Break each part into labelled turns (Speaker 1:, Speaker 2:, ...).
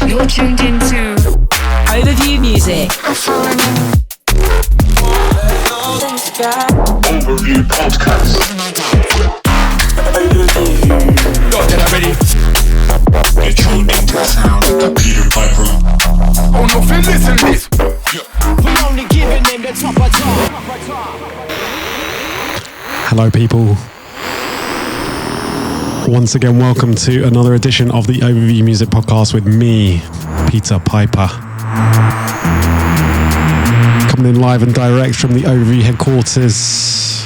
Speaker 1: You're tuned into Overview Music.
Speaker 2: Overview Podcast.
Speaker 3: Got that already.
Speaker 2: Get tuned into the sound of the Peter Piper.
Speaker 3: Oh no, Phil, listen this.
Speaker 4: We're only giving them the top of top.
Speaker 5: Hello people. Once again, welcome to another edition of the Overview Music Podcast with me, Peter Piper. Coming in live and direct from the Overview headquarters.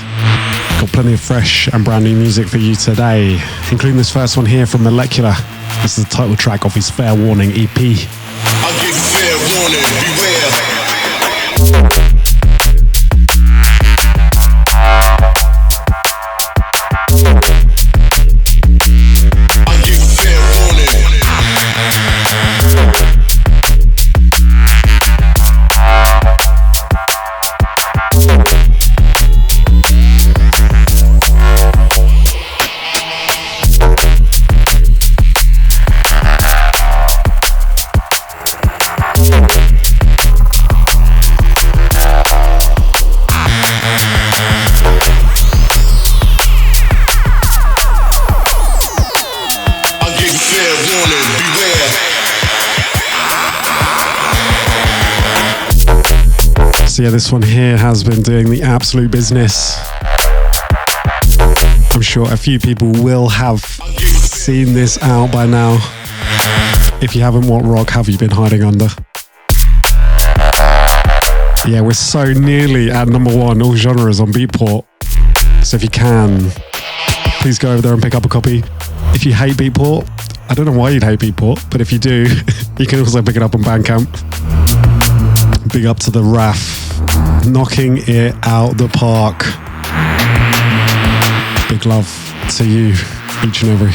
Speaker 5: Got plenty of fresh and brand new music for you today, including this first one here from Molecular. This is the title track of his Fair Warning EP.
Speaker 6: I'll give you fair warning, beware.
Speaker 5: So yeah, this one here has been doing the absolute business. I'm sure a few people will have seen this out by now. If you haven't, what rock have you been hiding under? Yeah, we're so nearly at #1 all genres on Beatport. So if you can, please go over there and pick up a copy. If you hate Beatport, I don't know why you'd hate Beatport, but if you do, you can also pick it up on Bandcamp. Big up to the RAF, knocking it out the park. Big love to you, each and every.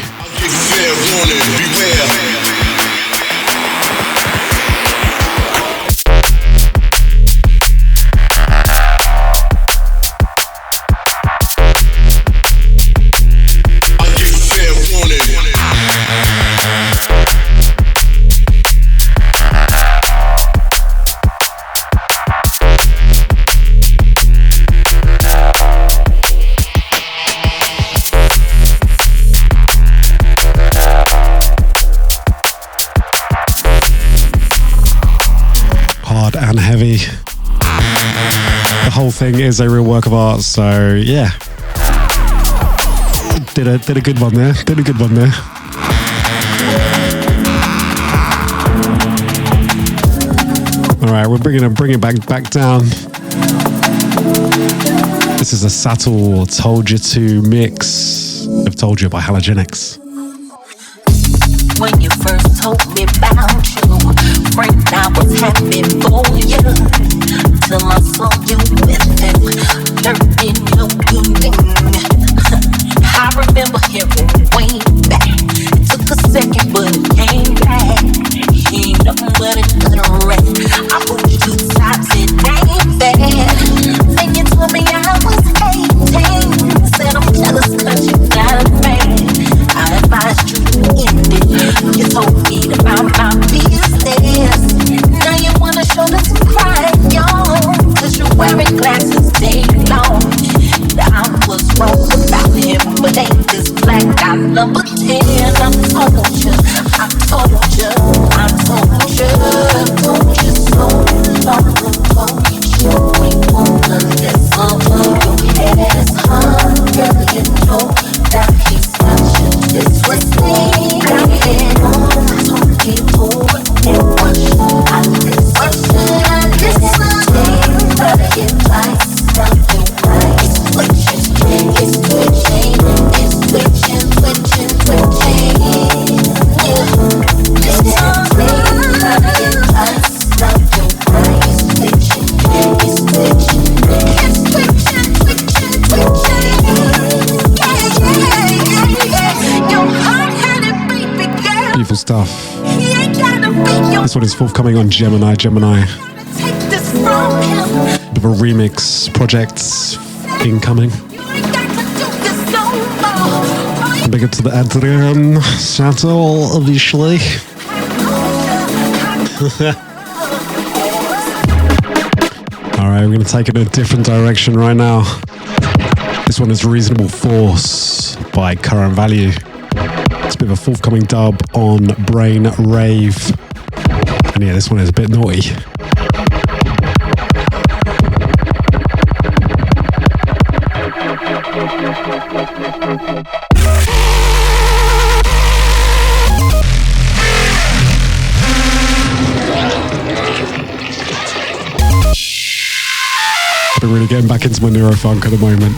Speaker 5: And heavy. The whole thing is a real work of art, so yeah. Did a good one there. Alright, we're bringing it back down. This is a Satl Told You To mix of Told You by Halogenix.
Speaker 7: When you first told me about you, friend, I was happy for you, till I saw you with him, dirt in your evening. I remember hearing way back, it took a second but it came back. He ain't nothing but a good rat. I put you 2 times, it ain't bad. And you told me I was 18, said I'm jealous cause you got a man. I advised you to end it. You told me about my business. Now you wanna show them some pride, y'all, cause you're wearing glasses day long. I was wrong about him, but ain't this black guy number 10? I told you so long ago. You ain't wanna listen to your ass, huh? Girl, you know that he's watching this with me. Talking over and watching. I listen to your advice. Something right. It's twitching. Yeah. Listen to your advice. Something right. It's twitching.
Speaker 5: Beautiful stuff. This one is forthcoming on Gemini. Bit of a remix project incoming. Big up to the Adrian Satl, obviously. Alright, we're going to take it in a different direction right now. This one is Reasonable Force by Current Value. It's a bit of a forthcoming dub on BrainRave. And yeah, this one is a bit naughty. I've been really getting back into my neurofunk at the moment.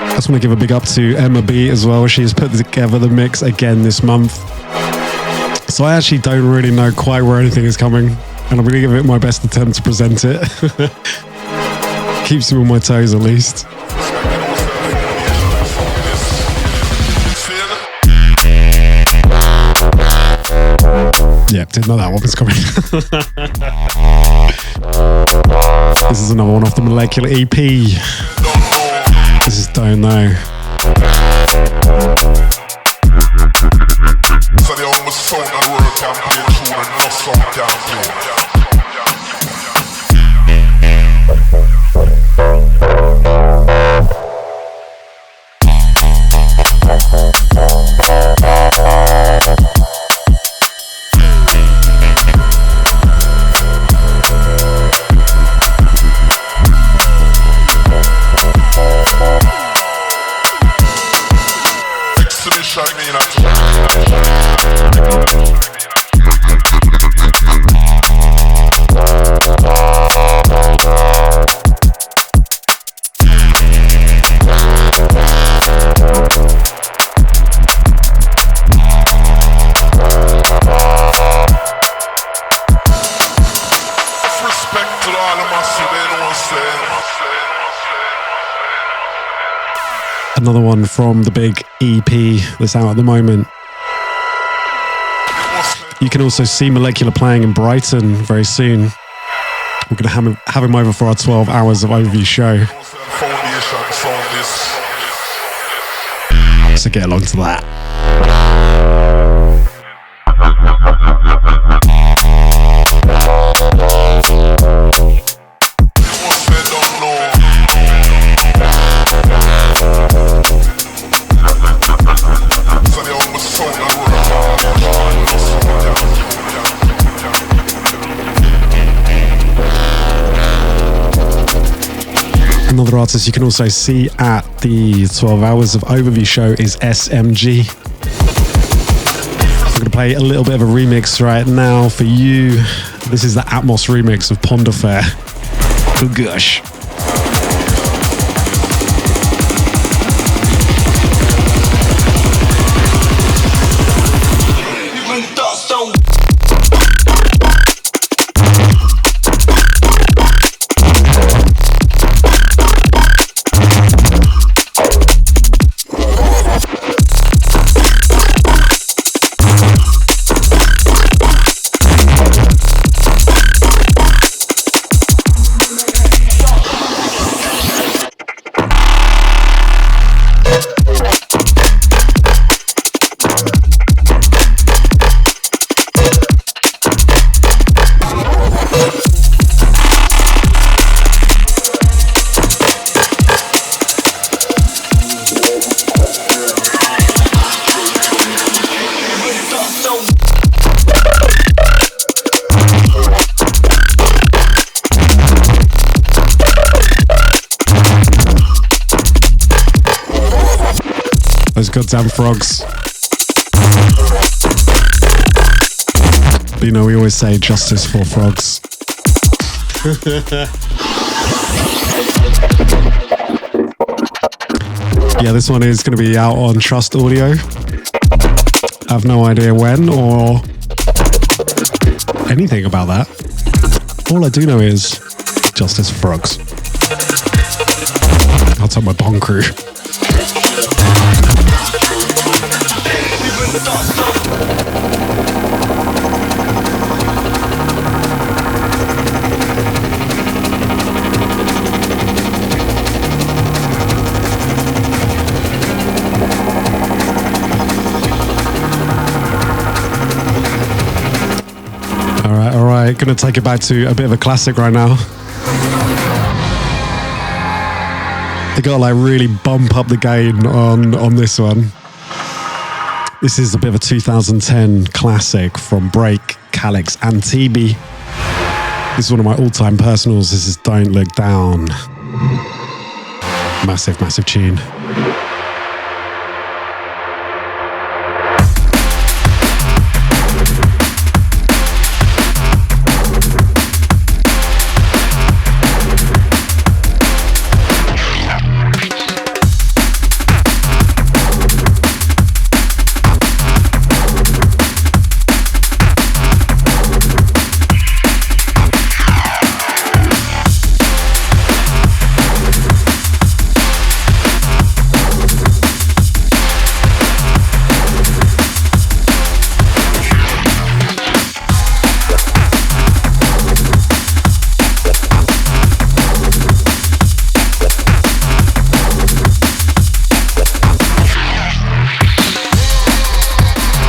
Speaker 5: I just want to give a big up to Emma B as well. She has put together the mix again this month. So I actually don't really know quite where anything is coming, and I'm going to give it my best attempt to present it. Keeps me on my toes at least. Yeah, didn't know that one was coming. This is another one off the Molecular EP. This is Don't Know.
Speaker 6: So they almost sound and work and play true and no sound can play.
Speaker 5: Another one from the big EP that's out at the moment. You can also see Molecular playing in Brighton very soon. We're going to have him over for our 12 hours of overview show. So get along to that. Another artist you can also see at the 12 hours of overview show is SMG. I'm going to play a little bit of a remix right now for you. This is the ATMOS remix of Pond Affair. Oh gosh. those goddamn frogs. But you know, we always say justice for frogs. Yeah, this one is going to be out on Trust Audio. I have no idea when or anything about that. All I do know is justice for frogs. I'll tell my bong crew. All right, gonna take it back to a bit of a classic right now. They gotta like really bump up the gain on this one. This is a bit of a 2010 classic from Break, Calyx and Teebee. This is one of my all-time personals. This is Don't Look Down. Massive, massive tune.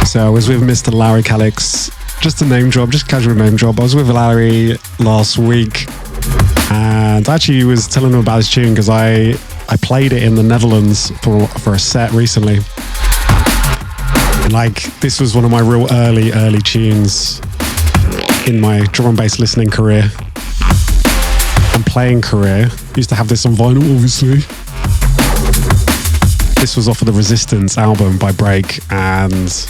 Speaker 5: So I was with Mr. Larry Calyx, just a name drop, just casual name drop. I was with Larry last week and I actually was telling him about this tune because I played it in the Netherlands for a set recently. And like, this was one of my real early tunes in my drum and bass listening career and playing career. Used to have this on vinyl, obviously. This was off of the Resistance album by Break, and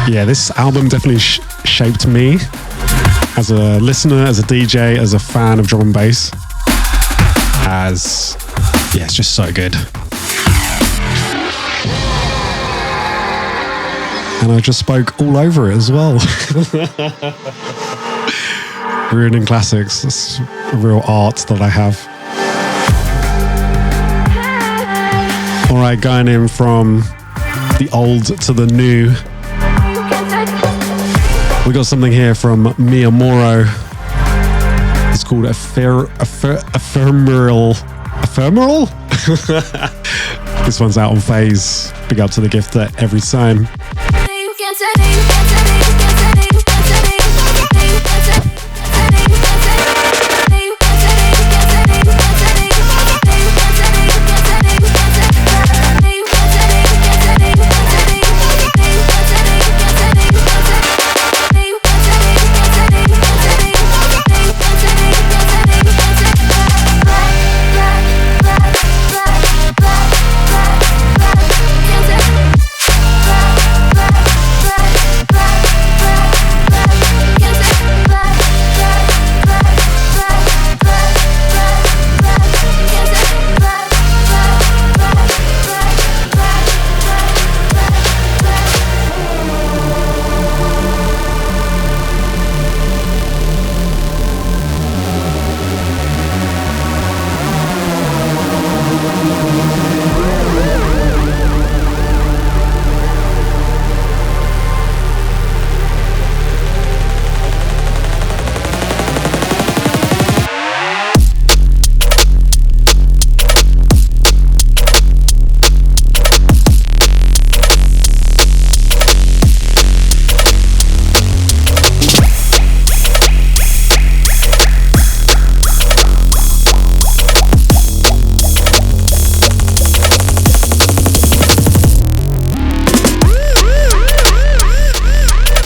Speaker 5: yeah, this album definitely shaped me as a listener, as a DJ, as a fan of drum and bass. Yeah, it's just so good. And I just spoke all over it as well. Ruining classics. It's a real art that I have. All right, going in from the old to the new. We got something here from MIYAMORO. It's called Ephemeral. Ephemeral? This one's out on Phase. Big up to the gifter every time.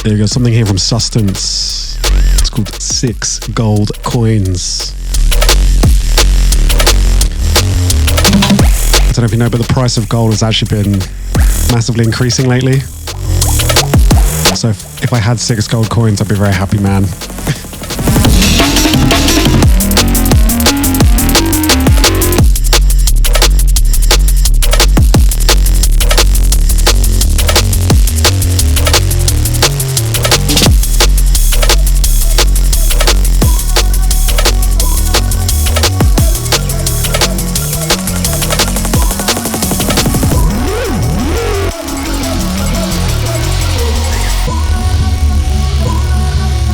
Speaker 5: There you go, something here from Sustenance. It's called 6 Gold Coins. don't know if you know, but the price of gold has actually been massively increasing lately. So if I had 6 gold coins, I'd be a very happy man.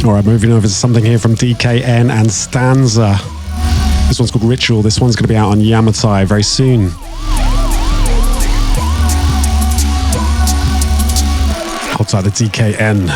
Speaker 5: Alright, moving over to something here from DKN and Stanza. This one's called Ritual. This one's going to be out on Yamatai very soon. Outside the DKN.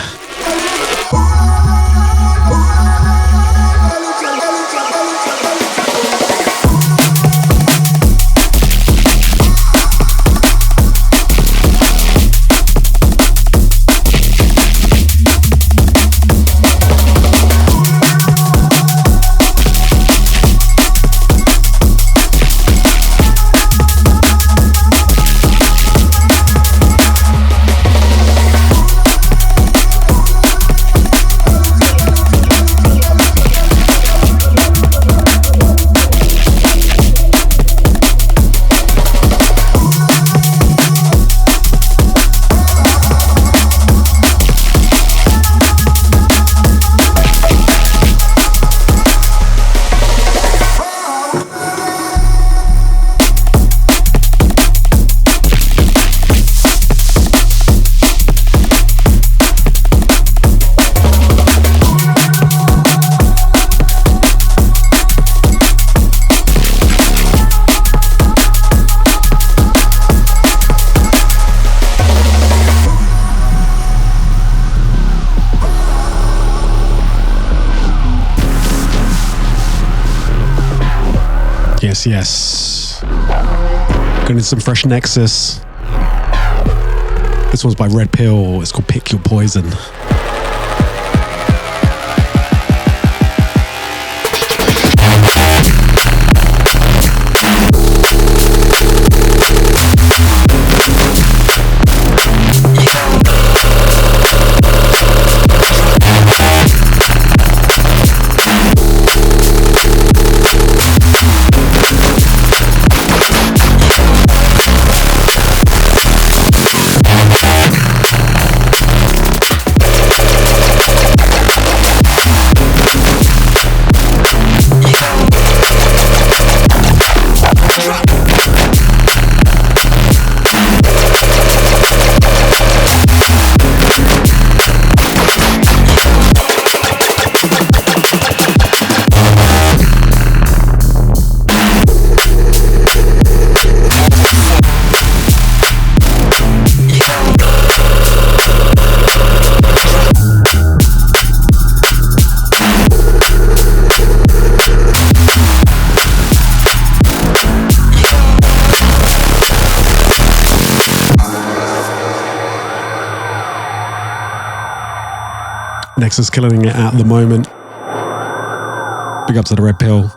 Speaker 5: Yes. Gonna need some fresh Neksus. This one's by Redpill. It's called Pick Your Poison. Neksus killing it at the moment. Big up to the Redpill.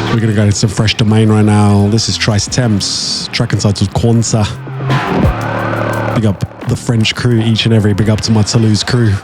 Speaker 5: We're going to go into some fresh domain right now. This is Trice Temps, track entitled Quanta. Big up the French crew, each and every. Big up to my Toulouse crew.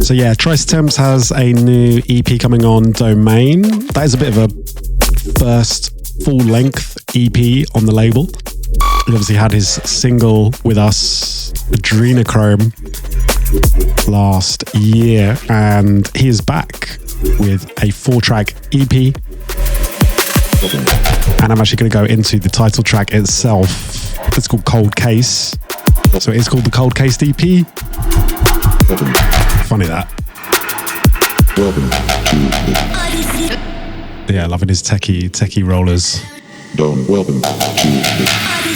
Speaker 5: So yeah, Trice Temps has a new EP coming on Domain. That is a bit of a first full-length EP on the label. He obviously had his single with us, Adrenochrome, last year, and he is back with a 4-track EP. And I'm actually going to go into the title track itself. It's called Cold Case. So it is called the Cold Case EP. Funny that. Yeah, loving his techie rollers.
Speaker 8: Welcome to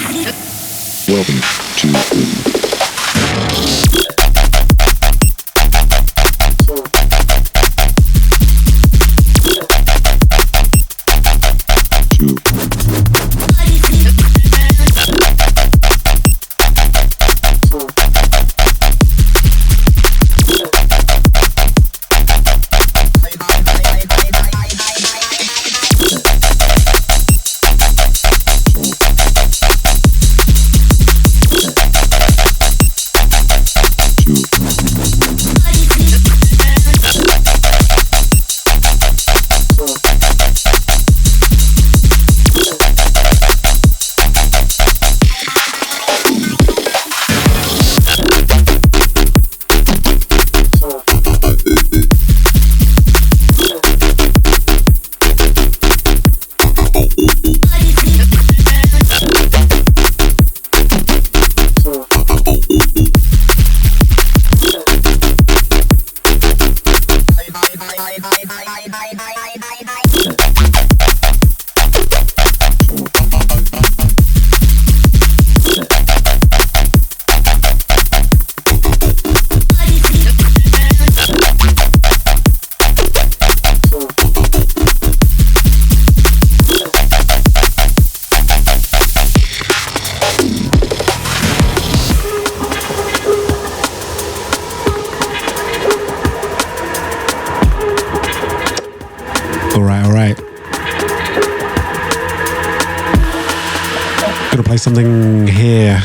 Speaker 5: something here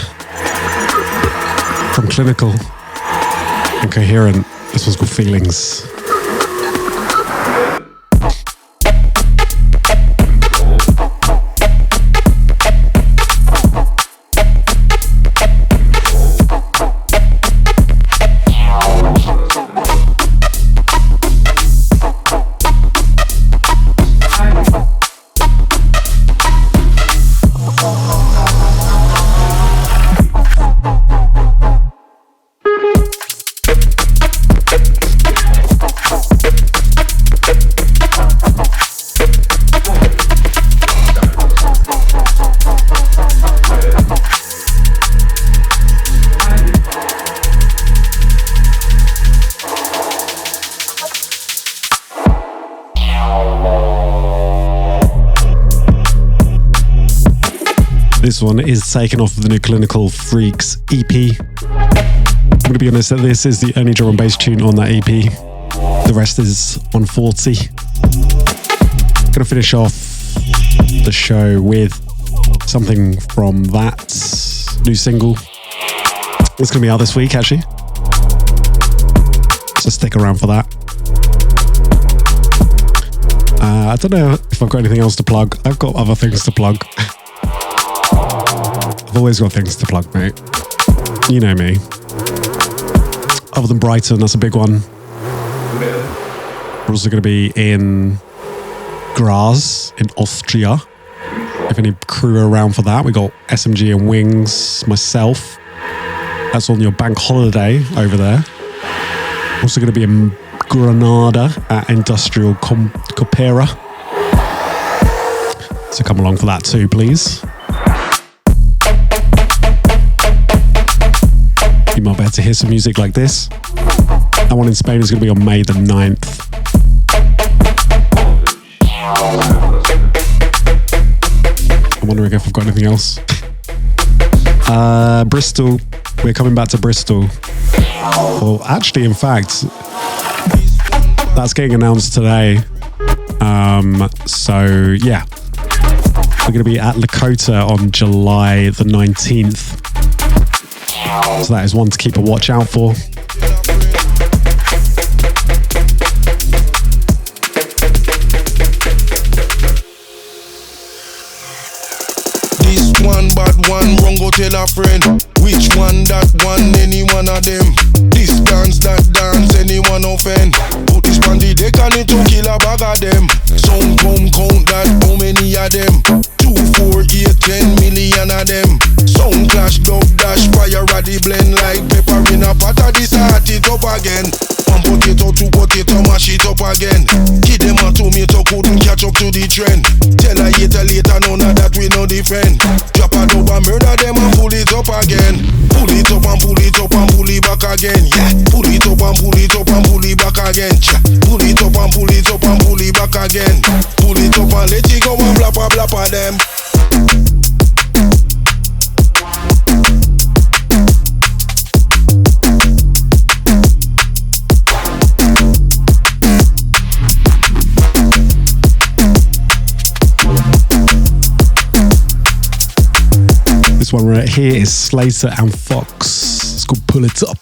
Speaker 5: from Klinical and Koherent. This one's called Feelings. This one is taken off of the new Clinical Freaks EP. I'm going to be honest that this is the only drum and bass tune on that EP. The rest is on 40. Going to finish off the show with something from that new single. It's going to be out this week, actually. So stick around for that. I don't know if I've got anything else to plug. I've got other things to plug. I've always got things to plug, mate. You know me. Other than Brighton, that's a big one. We're also going to be in Graz in Austria. If any crew are around for that, we got SMG and Wings, myself. That's on your bank holiday over there. Also going to be in Granada at Industrial Copera. So come along for that too, please. You might be able to hear some music like this. That one in Spain is going to be on May the 9th. I'm wondering if I've got anything else. Bristol. We're coming back to Bristol. Well, actually, in fact, that's getting announced today. So, yeah. We're going to be at Lakota on July the 19th. So that is one to keep a watch out for.
Speaker 9: tell a friend. Which one that one, any one of them. This dance, that dance, anyone offend. Put this on the deck and it to kill a bag of them. Sound come count that, how many of them? 2, 4, 8, 10 million of them. Sound clash, dotdash, fire at the blend. Like pepper in a pot of this heart it up again. One potato, 2 potato, mash it up again. Kid them a tomato, couldn't catch up to the trend. Tell a later, none of that we no defend. Drop a dub and murder them and pull it up again. Pull it up and pull it up and pull it back again. Yeah, pull it up and pull it up and pull it back again. Pull it up and pull it up and pull it back again. Pull it up and let it go and blappa blappa them.
Speaker 5: This one right here is Sl8r Fox. It's called Pull It Up.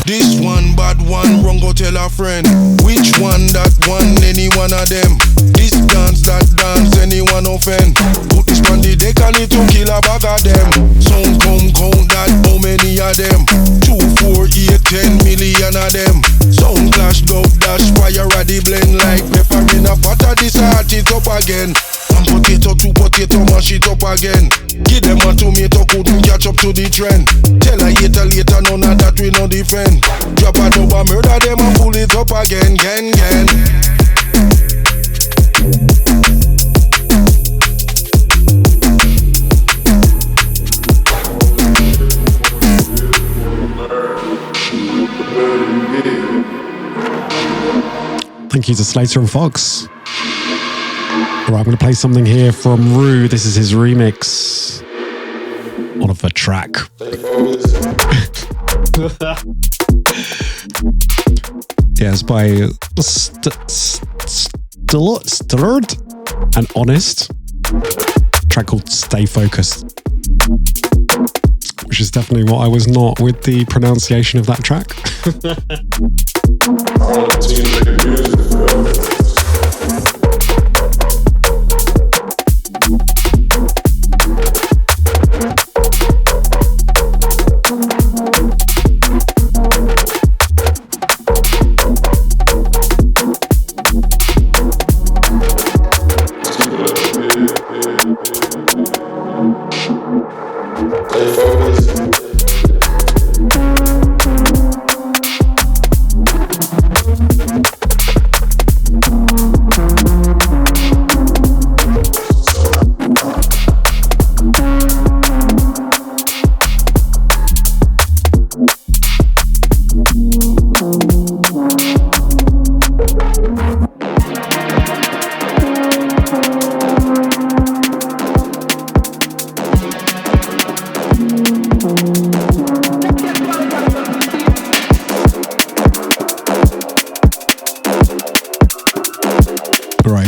Speaker 9: This one bad one, wrong go tell a friend. Which one that one, any one of them. This dance, that dance, anyone offend. Put this on the deck and it to kill a bag of them. Sound come count that, how many of them? 2, 4, 8, 10 million of them. Sound clash, dotdash, fire at the blend. Like pepper in a pot of this heart it up again. 1 potato, 2 potato, mash it up again. Give them a tomato, couldn't catch up to the trend. Tell a later, none of that we no defend. Drop a dub and murder them and pull it up again, again.
Speaker 5: Thank you to Sl8r Fox. Alright, I'm going to play something here from Rue. This is his remix of a track. Yeah, it's by STLLRD and Honest. A track called Stay Focused. Which is definitely what I was not with the pronunciation of that track.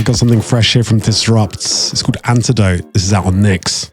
Speaker 5: Got something fresh here from Dizrupt. It's called Antidote. This is out on Neksus.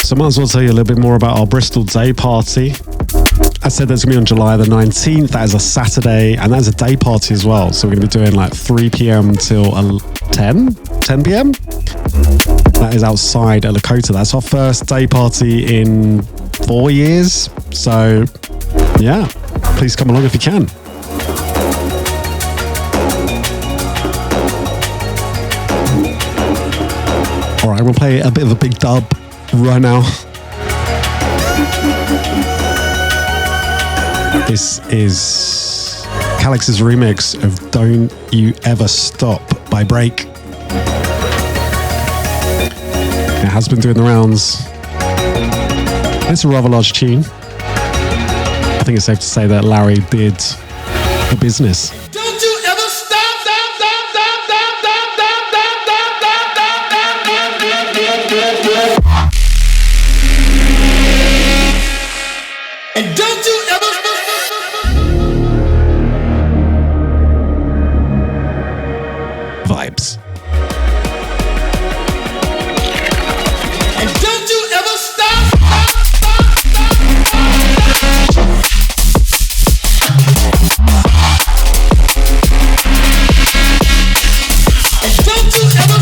Speaker 5: So I might as well tell you a little bit more about our Bristol day party. I said that's going to be on July the 19th. That is a Saturday, and that's a day party as well. So we're going to be doing like 3 p.m. till 10 p.m. That is outside at Lakota. That's our first day party in 4 years. So yeah, please come along if you can. All right, we'll play a bit of a big dub right now. This is Calyx's remix of Don't You Ever Stop by Break. It has been doing the rounds. It's a rather large tune. I think it's safe to say that Larry did the business.
Speaker 4: Don't you ever stop. And don't you ever
Speaker 5: vibes.
Speaker 4: And don't you ever stop. And don't you ever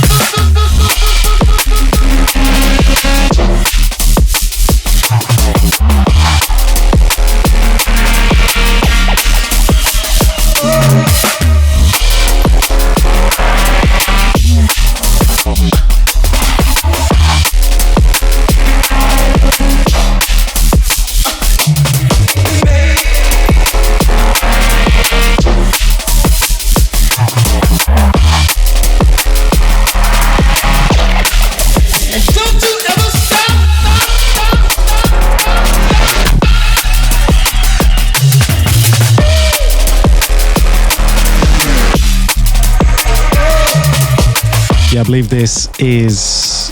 Speaker 5: I believe this is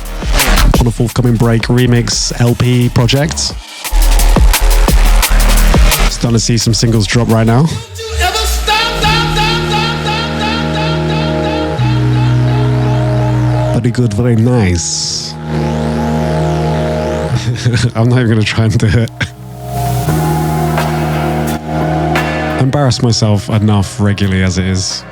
Speaker 5: on a forthcoming Break remix LP project. Starting to see some singles drop right now. Very good, very nice. I'm not even going to try and do it. I embarrass myself enough regularly as it is.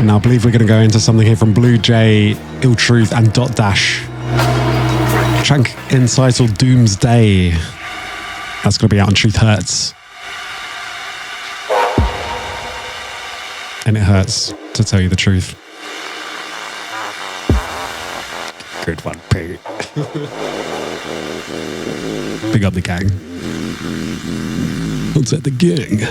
Speaker 5: Now I believe we're going to go into something here from Bluejay, Ill Truth and dotdash. Track entitled Doomsday. That's going to be out on Truth Hertz. And it hurts, to tell you the truth. Good one, Pete. Big up the gang. What's at the gang?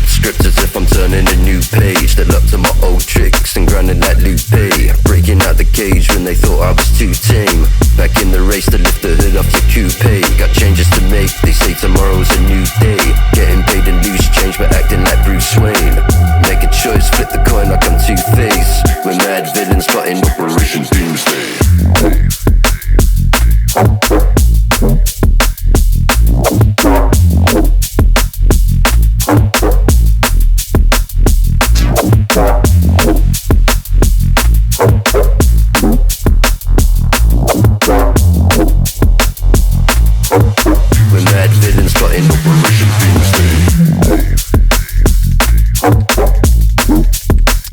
Speaker 10: Script as if I'm turning a new page. They're up to my old tricks and grinding like Lupe. Breaking out the cage when they thought I was too tame. Back in the race to lift the hood off your coupe. Got changes to make, they say tomorrow's a new day. Getting paid in loose change but acting like Bruce Wayne. Make a choice, flip the coin like I'm Two-Face. We're mad villains plotting Operation Doomsday.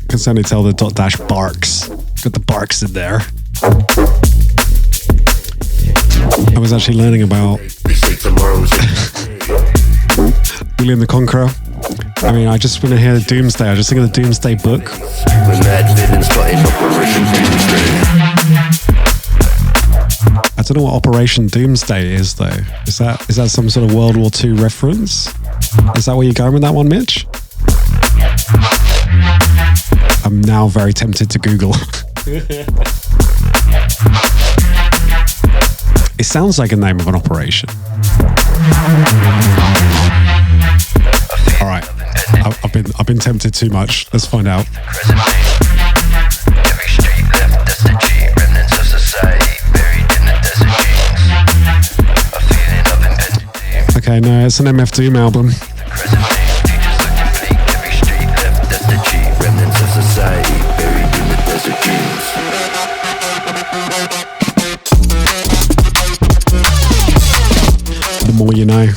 Speaker 5: Can certainly tell the dotdash barks. Got the barks in there. I was actually learning about William the Conqueror. I mean, I just want to hear Doomsday. I just think of the Doomsday book. I don't know what Operation Doomsday is, though. Is that some sort of World War II reference? Is that where you're going with that one, Mitch? I'm now very tempted to Google. It sounds like a name of an operation. All right, I've been tempted too much. Let's find out. Okay, no, it's an MF Doom album. The more you know.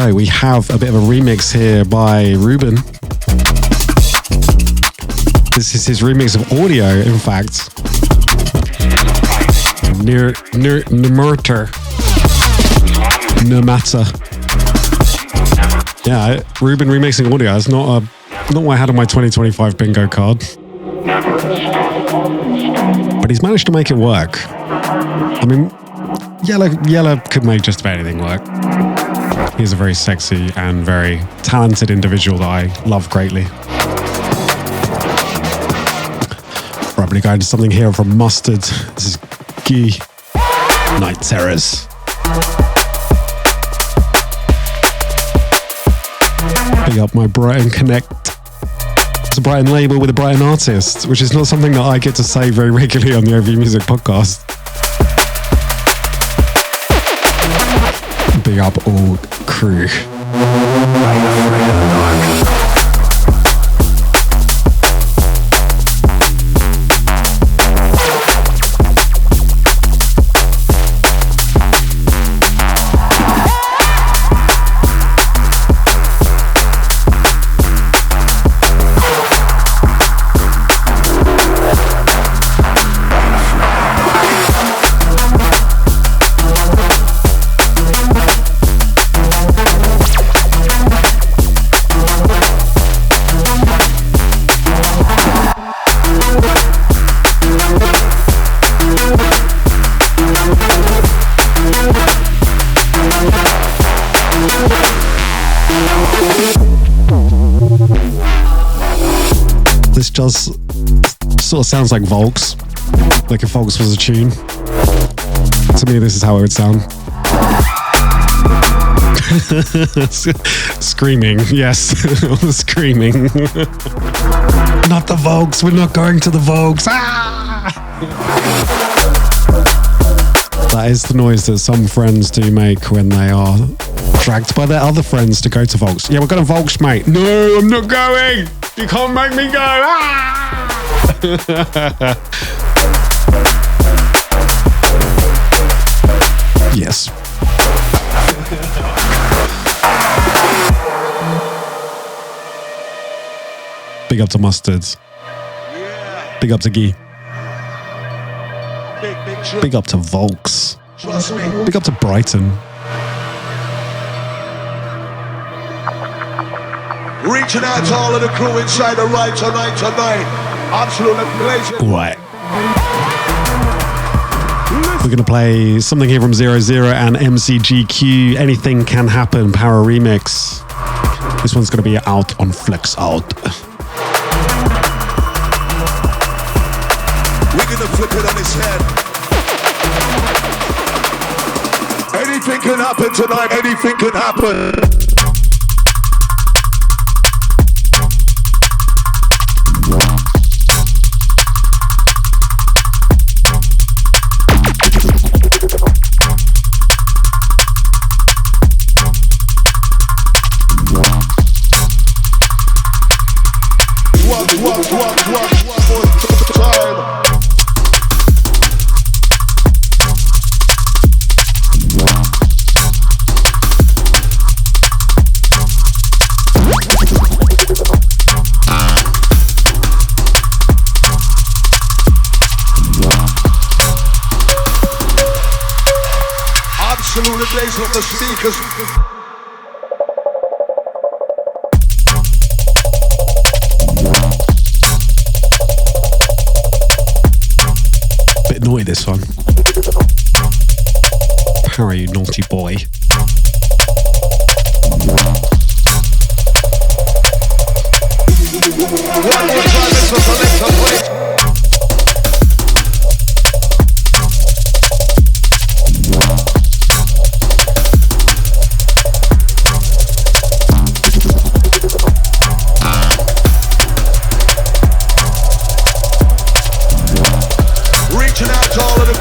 Speaker 5: So we have a bit of a remix here by Rueben. This is his remix of audio, in fact. Nirmata. Yeah, Rueben remixing audio. It's not what I had on my 2025 bingo card. But he's managed to make it work. I mean, Yellow could make just about anything work. He's a very sexy and very talented individual that I love greatly. Right, I'm going to go into something here from Mustard. This is Guy. Night Terrors. Big up my Brighton Connect. It's a Brighton label with a Brighton artist, which is not something that I get to say very regularly on the OV Music podcast. Big up all crew. This just sort of sounds like Volks, like if Volks was a tune. To me, this is how it would sound. Screaming, yes, screaming. Not the Volks, we're not going to the Volks. Ah! That is the noise that some friends do make when they are dragged by their other friends to go to Volks. Yeah, we're going to Volks, mate. No, I'm not going. You can't make me go. Ah! Yes. Big up to Mustards. Big up to Guy. Big up to Volks. Big up to Brighton.
Speaker 9: Reaching out to all of the crew inside the right tonight. Absolutely blazing.
Speaker 5: Right. We're going to play something here from 00 and MCGQ. Anything Can Happen, Power Remix. This one's going to be out on Flex Out.
Speaker 9: We're going to flip it on his head. Anything can happen tonight. Anything can happen. Absolutely blazing up the speakers.
Speaker 5: Bit naughty this one. How are you, naughty boy?
Speaker 9: One more time, it's a selector plate.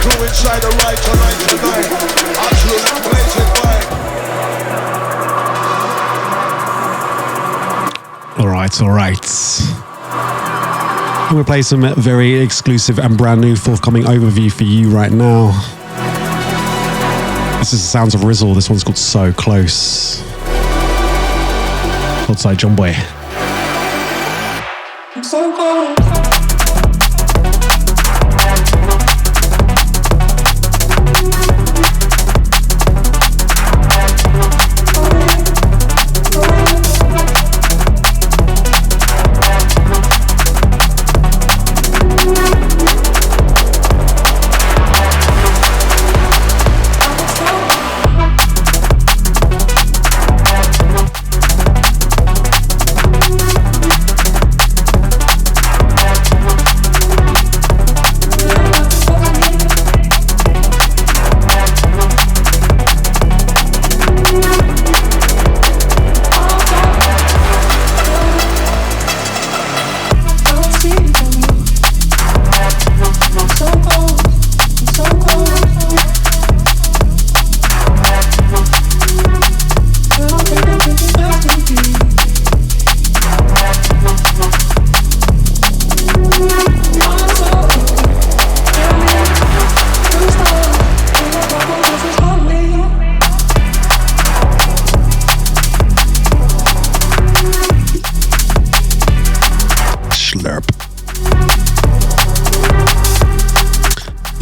Speaker 9: Inside the right tonight. Absolutely blazing by.
Speaker 5: All right. I'm going to play some very exclusive and brand new forthcoming overview for you right now. This is the sounds of Rizzle. This one's called So Close. Outside John Boy.
Speaker 11: I'm so cold.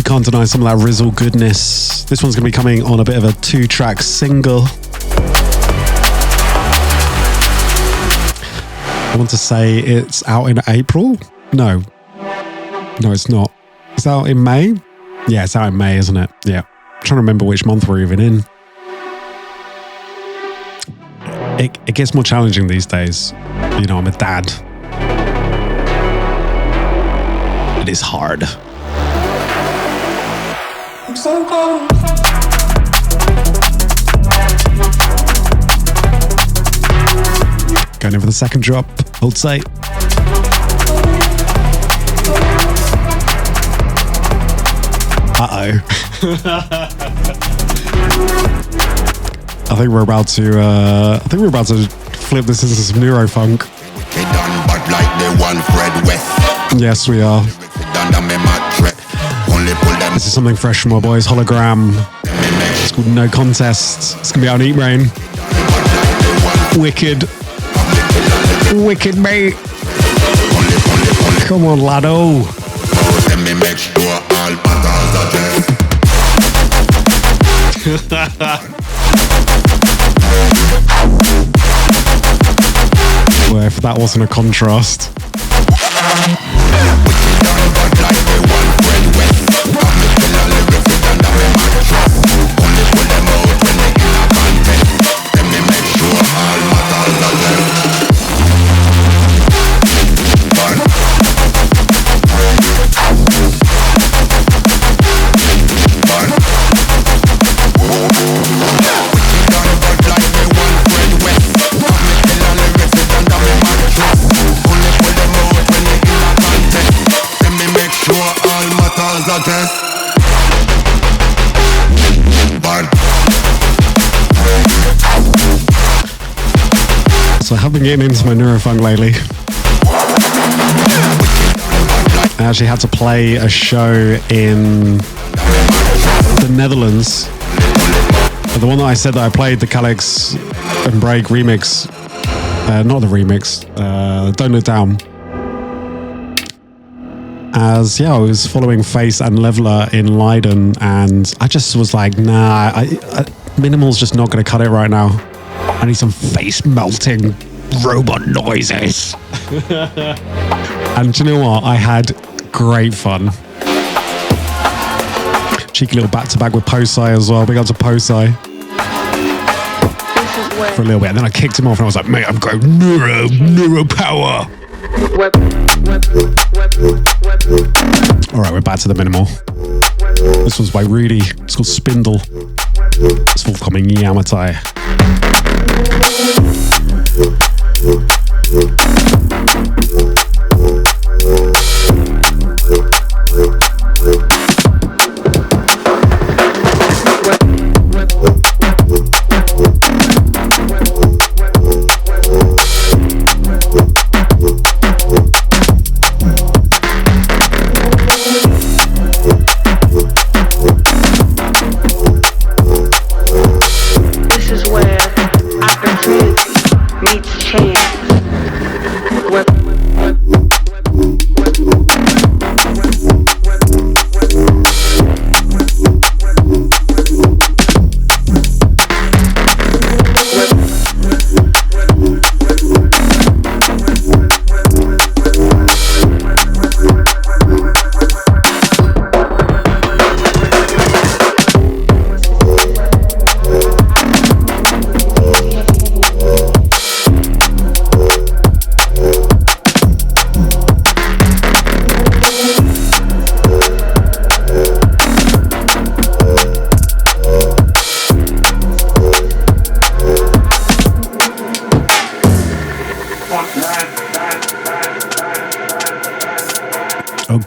Speaker 5: Can't deny some of that Rizzle goodness. This one's going to be coming on a bit of a 2-track single. I want to say it's out in April? No, it's not. It's out in May? Yeah, it's out in May, isn't it? Yeah. I'm trying to remember which month we're even in. It gets more challenging these days. You know, I'm a dad. It is hard.
Speaker 11: I'm so cold.
Speaker 5: Going in for the second drop, hold sight. Uh-oh. I think we're about to flip this into some neurofunk. Yes, we are. This is something fresh from our boys, Hologram. It's called No Contest. It's gonna be out on Eat Brain. Wicked. Wicked, mate. Come on, laddo. Well, if that wasn't a contrast. So I have been getting into my neurofunk lately. I actually had to play a show in the Netherlands. The one that I said that I played, the Calyx and Break remix. Not the remix, Don't Look Down. As, yeah, I was following Face and Leveler in Leiden, and I just was like, nah, Minimal's just not going to cut it right now. I need some face-melting robot noises. And do you know what? I had great fun. Cheeky little back-to-back with Posei as well. Big up to Posei. For a little bit, and then I kicked him off and I was like, mate, I'm going neuro power. Alright, we're back to the Minimal. This was by Rudy. It's called Spindle. It's forthcoming Yamatai.
Speaker 12: This is where opportunity meets chance.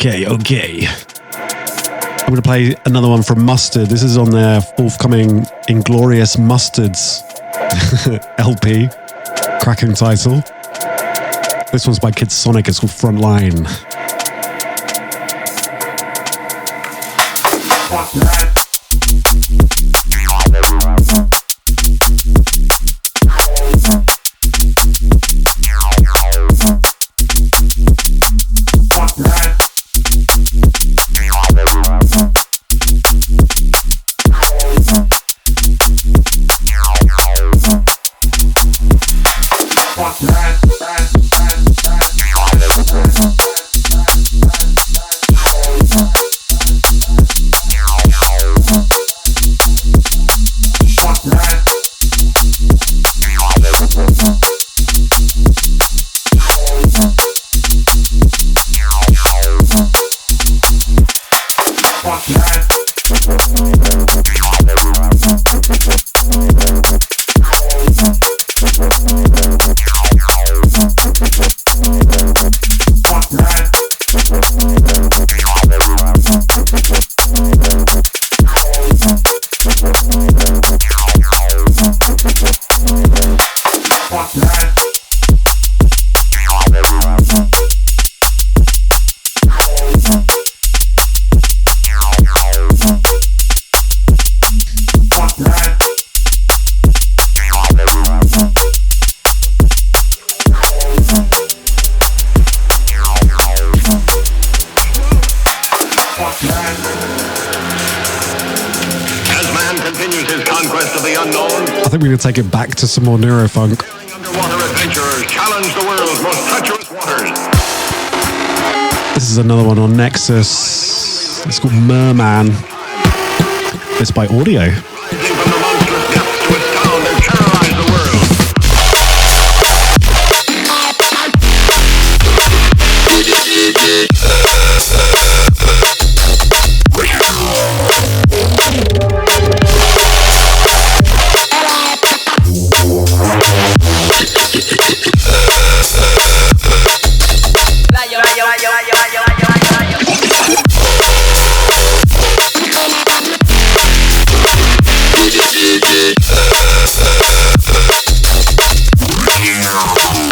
Speaker 5: Okay. I'm going to play another one from Mustard. This is on their forthcoming Inglorious Mustards LP. Cracking title. This one's by Kid Sonic. It's called Frontline. Take it back to some more neurofunk.
Speaker 12: Underwater adventurers challenge the world's most treacherous waters.
Speaker 5: This is another one on Neksus. It's called Merman. It's by Audio.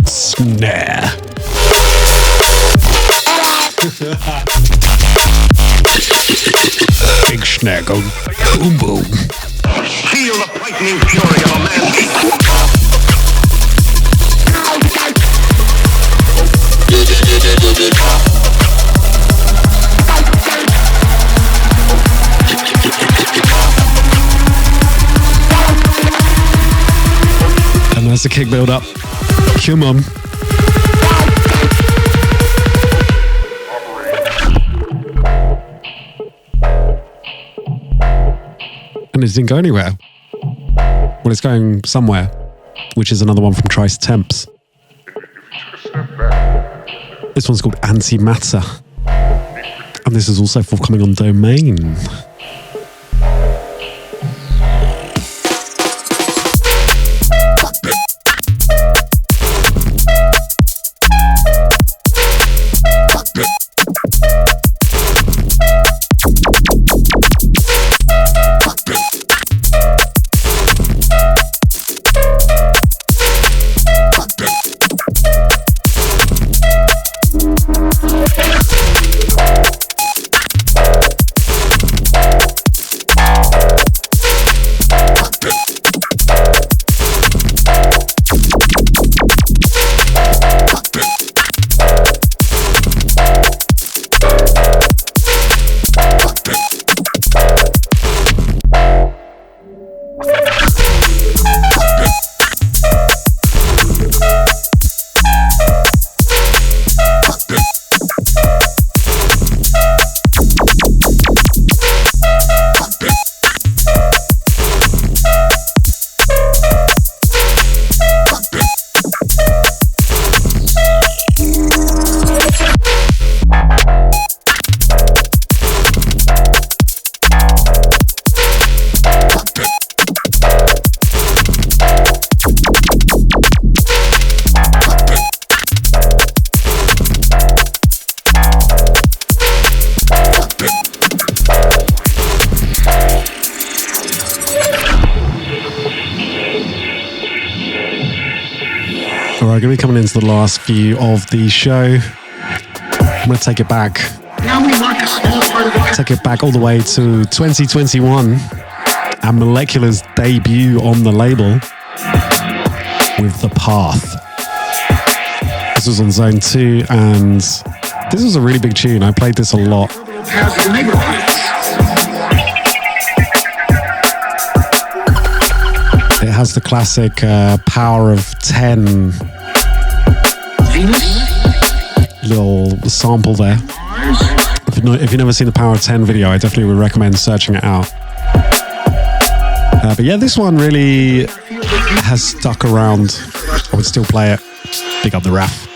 Speaker 5: Snare. Big snare go boom boom.
Speaker 12: Feel the frightening fury of a man.
Speaker 5: And there's the kick build up. Come on. And it didn't go anywhere. Well, it's going somewhere, which is another one from Trice Temps. This one's called Antimatter. And this is also forthcoming on Domain. Alright, going to be coming into the last few of the show. I'm going to take it back. Take it back all the way to 2021 and Molecular's debut on the label with The Path. This was on Zone 2 and this was a really big tune. I played this a lot. It has the classic power of 10 little sample there. If you've never seen the Power of 10 video, I definitely would recommend searching it out. But yeah, this one really has stuck around. I would still play it. Big up the RAF.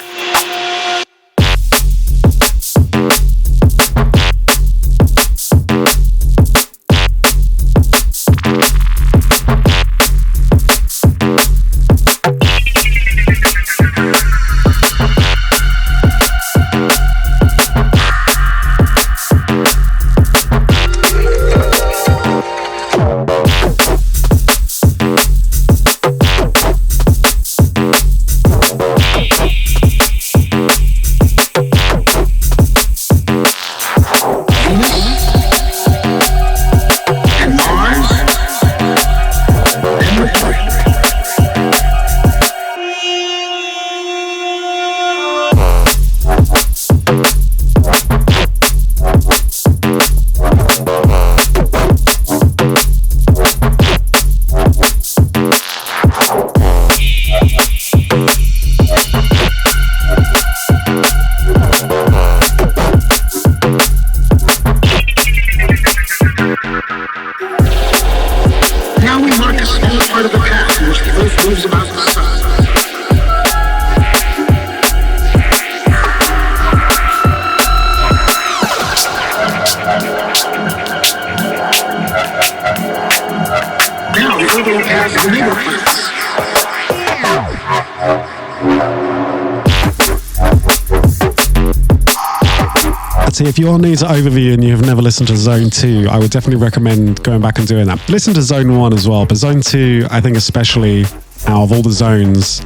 Speaker 5: If you are new to Overview and you have never listened to Zone 2, I would definitely recommend going back and doing that. Listen to Zone 1 as well, but Zone 2, I think especially out of all the zones,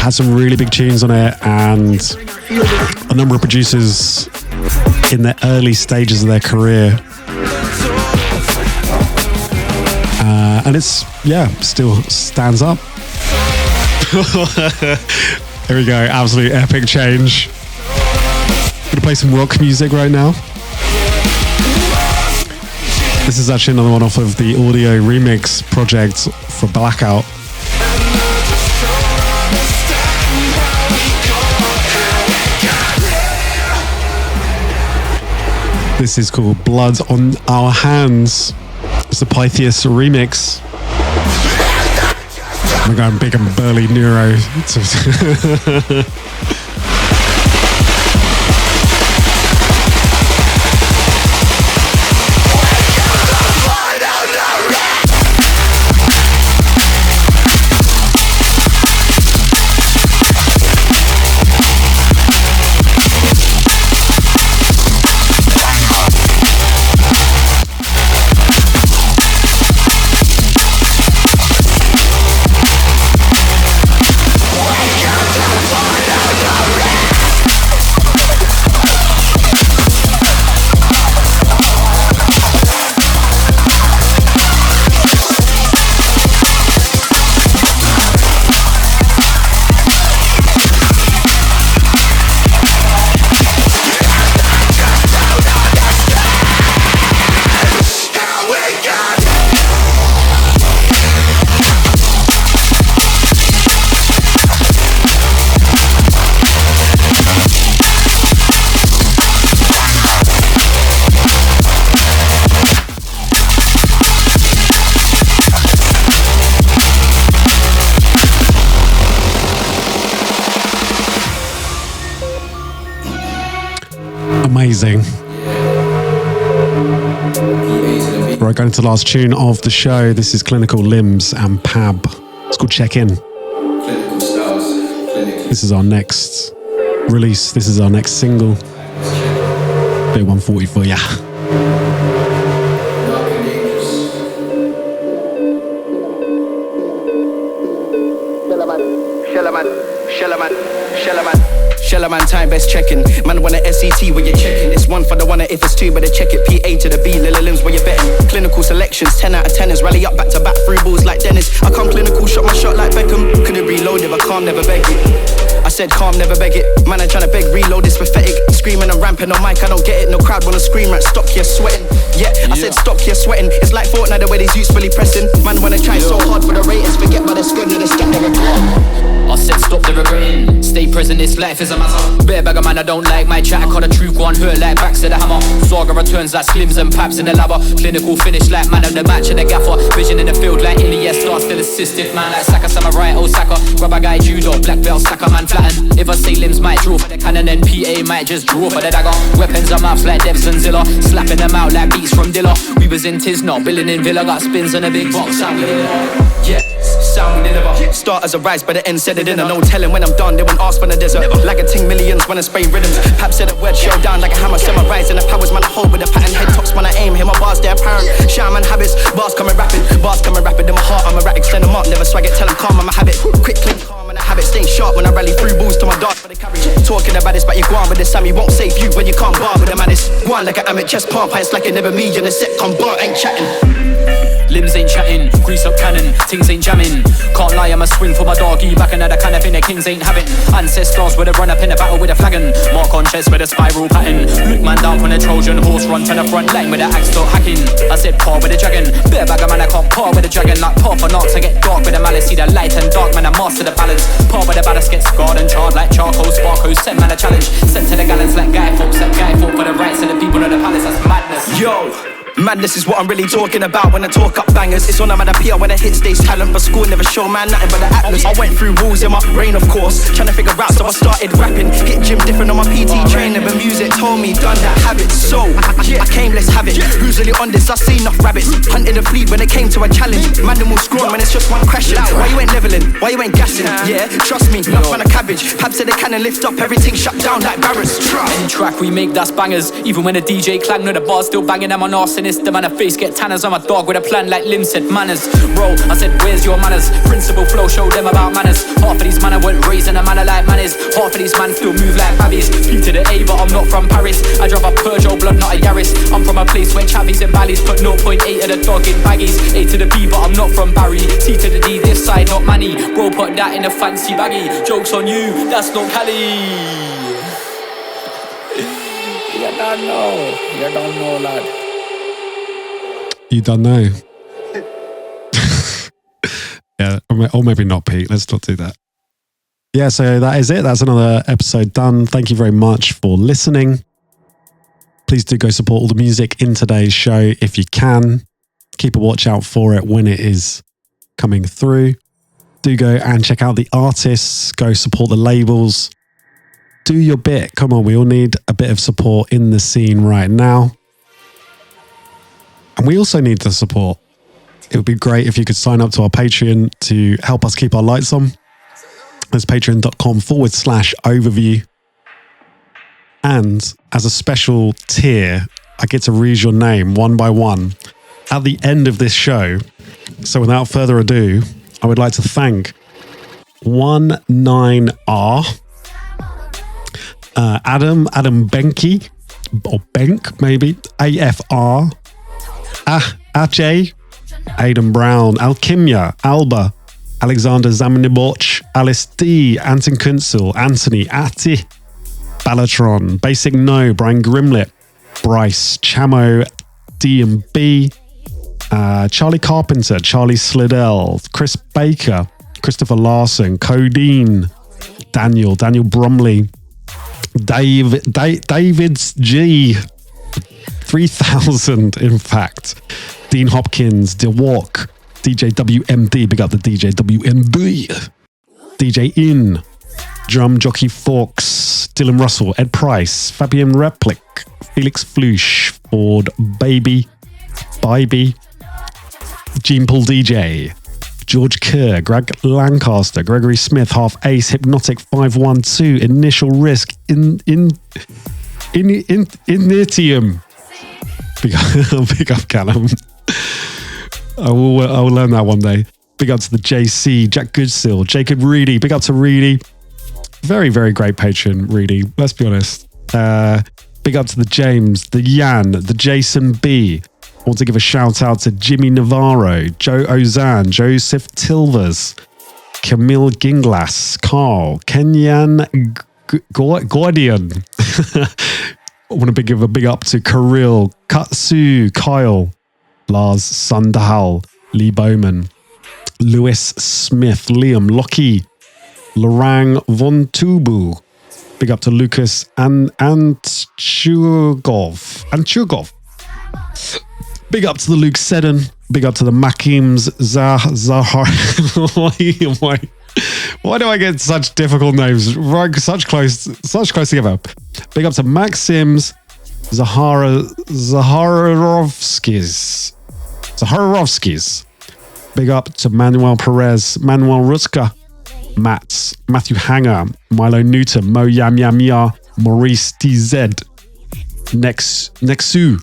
Speaker 5: had some really big tunes on it, and a number of producers in the early stages of their career. And it's, yeah, still stands up. Here we go, absolute epic change. Gonna play some rock music right now. This is actually another one off of the audio remix project for Blackout. This is called Blood on Our Hands. It's the Pythias remix. I'm going big and burly Neuro. Amazing. Right, going to the last tune of the show. This is Klinical, Limbs and Pab. It's called Check In. This is our next release. This is our next single. Bit 140 for ya.
Speaker 13: Shellaman time best checking. Man want a SET where you're checking. It's one for the one if it's two, better check it. PA to the B, little limbs where you're betting. Clinical selections, 10 out of 10ers. Rally up back to back, through balls like Dennis. I come clinical, shot my shot like Beckham. Could've reloaded, but calm, never beg it. I said calm, never beg it. Man, I'm tryna beg, reload, it's pathetic. Screaming and ramping on mic, I don't get it. No crowd wanna scream, right? Stop here sweating. Yeah, I said stop here sweating. It's like Fortnite the way these youths fully pressing. Man wanna try so hard for the ratings. Forget about the squad, no, the scat never I said stop the regretting. Stay present, this life is a matter. Bare bag of man, I don't like my chat. I call the truth, go on hurt like backs to the hammer. Saga returns like slims and paps in the ladder. Clinical finish like man of the match and the gaffer. Vision in the field like Ilias, star still assisted. Man like Saka, samurai, Osaka. Grab a guy, judo, black belt, stacker, man flatten. If I say limbs might draw for the cannon, then PA might just draw for the dagger. Weapons are mouths like Debs and Zilla. Slapping them out like beats from Dilla. We was in Tisnot, billing in Villa. Got spins on a big box, sound with it. Yeah, sound we deliver. Start as a rise, but the end said it in. No telling when I'm done, they won't ask for the desert. Like a ting millions when I spray rhythms. Pap said the word show down like a hammer. Send my rise and the powers man I hold with the pattern. Head tops when I aim, hear my bars, they're apparent. Shaman habits, bars coming rapid. Bars coming rapid in my heart, I'm a rat, extend them up. Never swag it, tell them calm, I'm a habit. Quick click, calm and a habit. Staying sharp when I rally through balls to my dark for the carry. Talking about this, but you go on with the Sammy. Won't save you when you can't bar with the maddest. Go on like an amateur chest pump. It's like it never me and the set come bar, ain't chatting. Limbs ain't chatting, grease up cannon, things ain't jamming. Can't lie, I'm a swing for my doggy. Back another kind of thing the kings ain't having. Ancestors with a run up in the battle with a flagon. Mark on chest with a spiral pattern. Look man down from the Trojan horse, run to the front line with the axe start hacking. I said par with the dragon, bare bag of man I can't par with the dragon. Like par for knocks, I get dark with the malice. See the light and dark, man I master the balance. Par with the ballast, get scarred and charred like charcoal. Sparko, send man a challenge. Sent to the gallons like Guy Fawkes. That Guy fought for the rights of the people of the palace, that's madness. Yo! Madness is what I'm really talking about when I talk up bangers. It's on I'm at a PR when I hit stage talent. But school never show man nothing but the atlas. I went through rules in my brain of course, trying to figure out so I started rapping. Hit gym different on my PT training, but music told me done that habit. So I came, let's have it. Who's really on this? I see enough rabbits. Hunted a fleet when it came to a challenge. Man them all scoring when it's just one crashing. Why you ain't leveling? Why you ain't gassing? Yeah, trust me, enough on a cabbage. Pab said they cannon lift up, everything shut down like Barrett's. Any track we make that's bangers. Even when the DJ clang, no the bar's still banging. I'm on arsonist, the man a face get tanners. I'm a dog with a plan like Lim said manners. Bro, I said where's your manners? Principal flow, show them about manners. Half of these man I weren't raised in a manner like man is. Half of these man still move like babbies. P to the A but I'm not from Paris. I drive a Peugeot blood, not a Yaris. I'm from a place where chavvies and valleys. Put 0.8 of the dog in baggies. A to the B but I'm not from Barry. C to the D this side not Manny. Bro put that in a fancy baggie. Jokes on you, that's not Cali. You don't know lad.
Speaker 5: You don't know. Yeah, or maybe not, Pete. Let's not do that. Yeah, so that is it. That's another episode done. Thank you very much for listening. Please do go support all the music in today's show if you can. Keep a watch out for it when it is coming through. Do go and check out the artists. Go support the labels. Do your bit. Come on, we all need a bit of support in the scene right now. And we also need the support. It would be great if you could sign up to our Patreon to help us keep our lights on. That's patreon.com/overview. And as a special tier, I get to read your name one by one at the end of this show. So without further ado, I would like to thank 19R, Adam Benke, or Benk maybe, AFR, Ajay, Aidan Brown, Alchimia, Alba, Alexander Zamniboch, Alice D, Anton Kunzel, Anthony, Ati, Balatron, Basic No, Brian Grimlett, Bryce, Chamo, D&B, Charlie Carpenter, Charlie Slidell, Chris Baker, Christopher Larson, Codeine, Daniel Bromley, David's G, 3000 in fact, Dean Hopkins, DeWalk, DJ WMD, big up the DJ WMD, DJ In, Drum Jockey Fox, Dylan Russell, Ed Price, Fabian Replic, Felix Flush, Ford Baby, Gene Paul DJ, George Kerr, Greg Lancaster, Gregory Smith, Half Ace, Hypnotic 512, Initial Risk, Initium. Big up Callum. I will learn that one day. Big up to the JC, Jack Goodsill, Jacob Reedy, big up to Reedy, Very, very great patron, really. Let's be honest. Big up to the James, the Yan, the Jason B. I want to give a shout out to Jimmy Navarro, Joe Ozan, Joseph Tilvers, Camille Ginglas, Carl, Kenyan Gordian. I want to give a big up to Kirill, Katsu, Kyle, Lars Sundahal, Lee Bowman, Lewis Smith, Liam, Lockie, Lorang Von Tubu. Big up to Lucas and Anchugov. Big up to the Luke Seddon. Big up to the Makims Zahar. Why do I get such difficult names? Right, such close together. Big up to Maxims Zaharovskis. Big up to Manuel Perez, Manuel Ruska, Matthew Hanger, Milo Newton, Mo Yam Yam Ya, Maurice DZ, Neksu,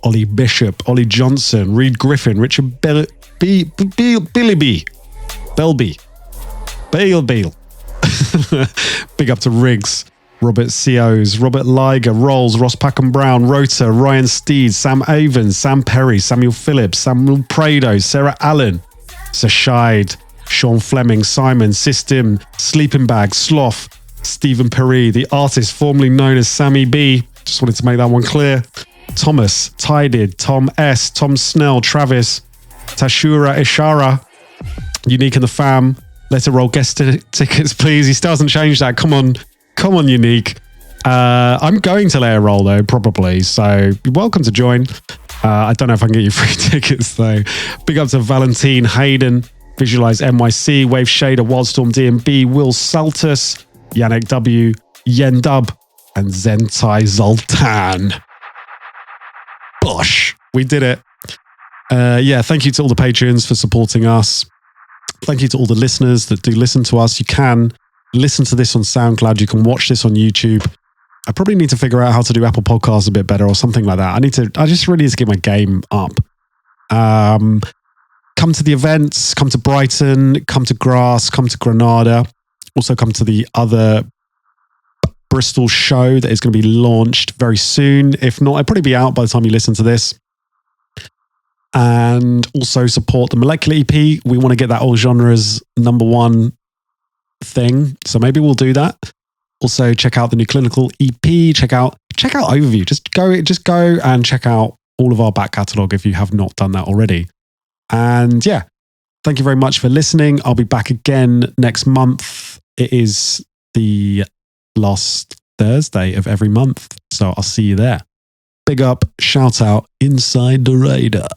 Speaker 5: Ollie Bishop, Ollie Johnson, Reed Griffin, Richard Belby. Big up to Riggs, Robert Seos, Robert Liger, Rolls, Ross Packham Brown, Rota, Ryan Steed, Sam Avens, Sam Perry, Samuel Phillips, Samuel Prado, Sarah Allen, Sashide, Sean Fleming, Simon, System, Sleeping Bag, Sloth, Stephen Perry, the artist formerly known as Sammy B. Just wanted to make that one clear. Thomas, Tided, Tom S, Tom Snell, Travis, Tashura Ishara, Unique and the Fam. Let it roll guest tickets, please. He still hasn't changed that. Come on, Unique. I'm going to let it roll though, probably. So you're welcome to join. I don't know if I can get you free tickets though. Big up to Valentine, Hayden, Visualize NYC, Wave Shader, Wildstorm DMB, Will Saltus, Yannick W, Yen Dub, and Zentai Zoltan. Bosh, we did it. Thank you to all the patrons for supporting us. Thank you to all the listeners that do listen to us. You can listen to this on SoundCloud. You can watch this on YouTube. I probably need to figure out how to do Apple Podcasts a bit better or something like that. I just really need to get my game up. Come to the events, come to Brighton, come to Grass, come to Granada. Also come to the other Bristol show that is going to be launched very soon. If not, it'll probably be out by the time you listen to this. And also support the Molecular EP. We want to get that all genres #1 thing. So maybe we'll do that. Also check out the new Klinical EP. Check out Overview. Just go and check out all of our back catalogue if you have not done that already. And yeah, thank you very much for listening. I'll be back again next month. It is the last Thursday of every month. So I'll see you there. Big up, shout out, Inside the Radar.